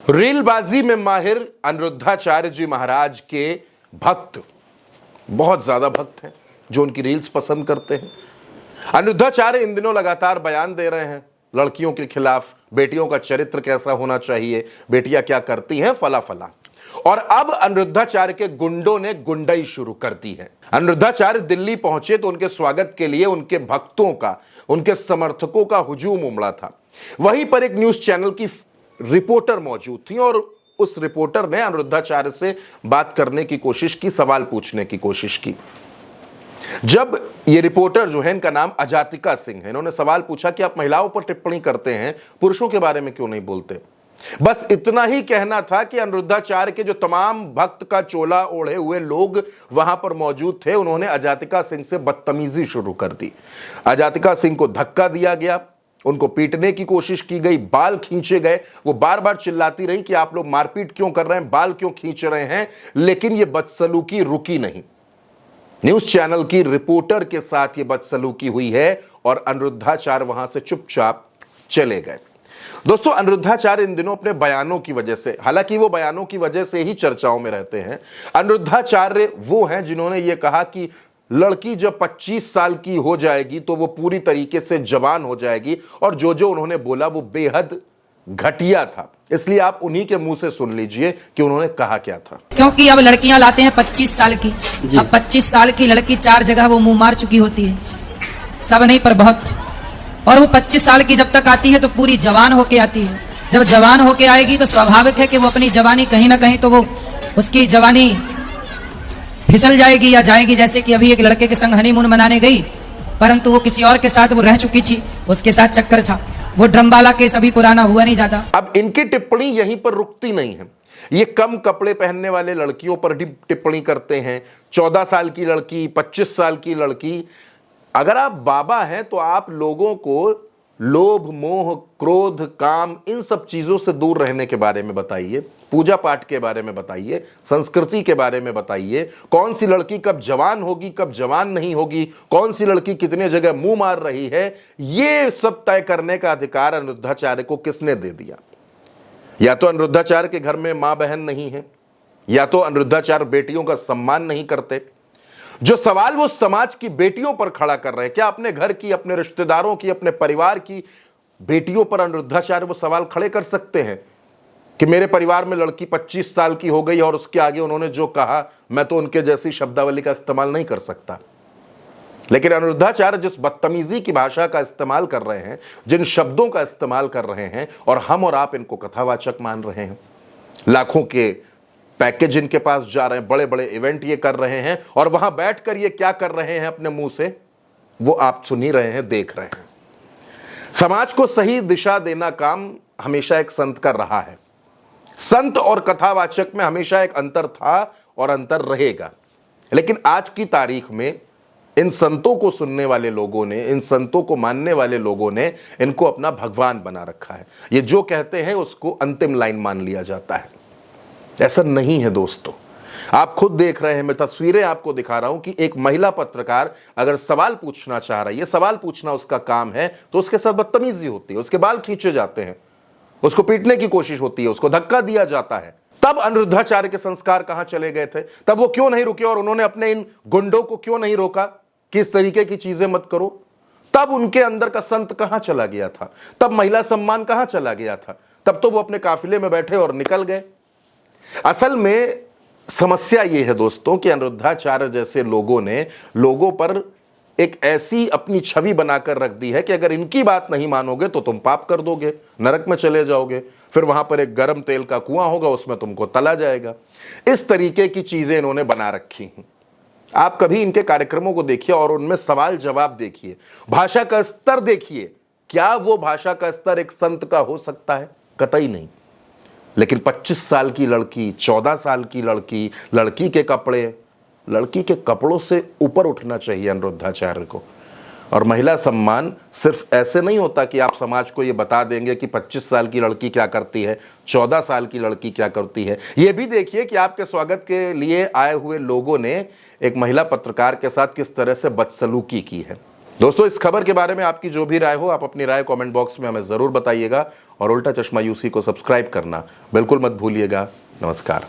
रीलबाजी में माहिर अनिरुद्धाचार्य जी महाराज के भक्त, बहुत ज्यादा भक्त हैं जो उनकी रील्स पसंद करते हैं। अनिरुद्धाचार्य इन दिनों लगातार बयान दे रहे हैं लड़कियों के खिलाफ, बेटियों का चरित्र कैसा होना चाहिए, बेटियां क्या करती हैं, फला फला। और अब अनिरुद्धाचार्य के गुंडों ने गुंडाई शुरू कर दी है। अनिरुद्धाचार्य दिल्ली पहुंचे तो उनके स्वागत के लिए उनके भक्तों का, उनके समर्थकों का हुजूम उमड़ा था। वहीं पर एक न्यूज चैनल की रिपोर्टर मौजूद थी और उस रिपोर्टर ने अनिरुद्धाचार्य से बात करने की कोशिश की, सवाल पूछने की कोशिश की। जब ये रिपोर्टर जो है, इनका नाम अजातिका सिंह है, इन्होंने सवाल पूछा कि आप महिलाओं पर टिप्पणी करते हैं, पुरुषों के बारे में क्यों नहीं बोलते। बस इतना ही कहना था कि अनिरुद्धाचार्य के जो तमाम भक्त का चोला ओढ़े हुए लोग वहां पर मौजूद थे, उन्होंने अजातिका सिंह से बदतमीजी शुरू कर दी। अजातिका सिंह को धक्का दिया गया, उनको पीटने की कोशिश की गई, बाल खींचे गए। वो बार बार चिल्लाती रही कि आप लोग मारपीट क्यों कर रहे हैं, बाल क्यों खींच रहे हैं, लेकिन ये बदसलूकी रुकी नहीं। न्यूज चैनल की रिपोर्टर के साथ ये बदसलूकी हुई है और अनिरुद्धाचार्य वहां से चुपचाप चले गए। दोस्तों, अनिरुद्धाचार्य इन दिनों अपने बयानों की वजह से, हालांकि वो बयानों की वजह से ही चर्चाओं में रहते हैं। अनिरुद्धाचार्य वो हैं जिन्होंने ये कहा कि लड़की जब 25 साल की हो जाएगी तो वो पूरी तरीके से जवान हो जाएगी, और जो जो उन्होंने बोला वो बेहद घटिया था। इसलिए आप उन्हीं के मुंह से सुन लीजिए कि उन्होंने कहा क्या था। क्योंकि अब लड़कियां लाते हैं 25 साल की। अब 25 साल की लड़की 4 जगह वो मुंह मार चुकी होती है, सब नहीं पर बहुत। और वो 25 साल की जब तक आती है तो पूरी जवान होके आती है। जब जवान होके आएगी तो स्वाभाविक है कि वो अपनी जवानी कहीं ना कहीं तो वो उसकी जवानी फिसल जाएगी या जाएगी। जैसे कि अभी एक लड़के के संग हनीमून मनाने गई, परंतु वो किसी और के साथ वो रह चुकी थी, उसके साथ चक्कर था। वो ड्रम वाला केस अभी पुराना हुआ नहीं जाता। अब इनकी टिप्पणी यहीं पर रुकती नहीं है। ये कम कपड़े पहनने वाले लड़कियों पर भी टिप्पणी करते हैं। 14 साल की लड़की, 25 साल की लड़की। अगर आप बाबा हैं तो आप लोगों को लोभ, मोह, क्रोध, काम, इन सब चीजों से दूर रहने के बारे में बताइए, पूजा पाठ के बारे में बताइए, संस्कृति के बारे में बताइए। कौन सी लड़की कब जवान होगी, कब जवान नहीं होगी, कौन सी लड़की कितने जगह मुंह मार रही है, ये सब तय करने का अधिकार अनिरुद्धाचार्य को किसने दे दिया। या तो अनिरुद्धाचार्य के घर में मां बहन नहीं है, या तो अनिरुद्धाचार्य बेटियों का सम्मान नहीं करते। जो सवाल वो समाज की बेटियों पर खड़ा कर रहे हैं, क्या अपने घर की, अपने रिश्तेदारों की, अपने परिवार की बेटियों पर अनिरुद्धाचार्य वो सवाल खड़े कर सकते हैं कि मेरे परिवार में लड़की 25 साल की हो गई और उसके आगे उन्होंने जो कहा, मैं तो उनके जैसी शब्दावली का इस्तेमाल नहीं कर सकता। लेकिन अनिरुद्धाचार्य जिस बदतमीजी की भाषा का इस्तेमाल कर रहे हैं, जिन शब्दों का इस्तेमाल कर रहे हैं, और हम और आप इनको कथावाचक मान रहे हैं, लाखों के पैकेज इनके पास जा रहे हैं, बड़े बड़े इवेंट ये कर रहे हैं, और वहां बैठकर ये क्या कर रहे हैं अपने मुंह से, वो आप सुन ही रहे हैं, देख रहे हैं। समाज को सही दिशा देना काम हमेशा एक संत का रहा है। संत और कथावाचक में हमेशा एक अंतर था और अंतर रहेगा। लेकिन आज की तारीख में इन संतों को सुनने वाले लोगों ने, इन संतों को मानने वाले लोगों ने इनको अपना भगवान बना रखा है। ये जो कहते हैं उसको अंतिम लाइन मान लिया जाता है। ऐसा नहीं है दोस्तों, आप खुद देख रहे हैं, मैं तस्वीरें आपको दिखा रहा हूं कि एक महिला पत्रकार अगर सवाल पूछना चाह रही है, सवाल पूछना उसका काम है, तो उसके साथ बदतमीजी होती है, उसके बाल खींचे जाते हैं, उसको पीटने की कोशिश होती है, उसको धक्का दिया जाता है। तब अनिरुद्धाचार्य के संस्कार कहां चले गए थे? तब वो क्यों नहीं रुके और उन्होंने अपने इन गुंडों को क्यों नहीं रोका कि इस तरीके की चीजें मत करो? तब उनके अंदर का संत कहां चला गया था? तब महिला सम्मान कहां चला गया था? तब तो वो अपने काफिले में बैठे और निकल गए। असल में समस्या यह है दोस्तों कि अनिरुद्धाचार्य जैसे लोगों ने लोगों पर एक ऐसी अपनी छवि बनाकर रख दी है कि अगर इनकी बात नहीं मानोगे तो तुम पाप कर दोगे, नरक में चले जाओगे, फिर वहां पर एक गर्म तेल का कुआं होगा, उसमें तुमको तला जाएगा। इस तरीके की चीजें इन्होंने बना रखी हैं। आप कभी इनके कार्यक्रमों को देखिए और उनमें सवाल जवाब देखिए, भाषा का स्तर देखिए। क्या वो भाषा का स्तर एक संत का हो सकता है? कतई नहीं। लेकिन 25 साल की लड़की, 14 साल की लड़की, लड़की के कपड़ों से ऊपर उठना चाहिए अनिरुद्धाचार्य को। और महिला सम्मान सिर्फ ऐसे नहीं होता कि आप समाज को ये बता देंगे कि 25 साल की लड़की क्या करती है, 14 साल की लड़की क्या करती है। ये भी देखिए कि आपके स्वागत के लिए आए हुए लोगों ने एक महिला पत्रकार के साथ किस तरह से बदसलूकी की है। दोस्तों, इस खबर के बारे में आपकी जो भी राय हो, आप अपनी राय कमेंट बॉक्स में हमें जरूर बताइएगा और उल्टा चश्मा यूसी को सब्सक्राइब करना बिल्कुल मत भूलिएगा। नमस्कार।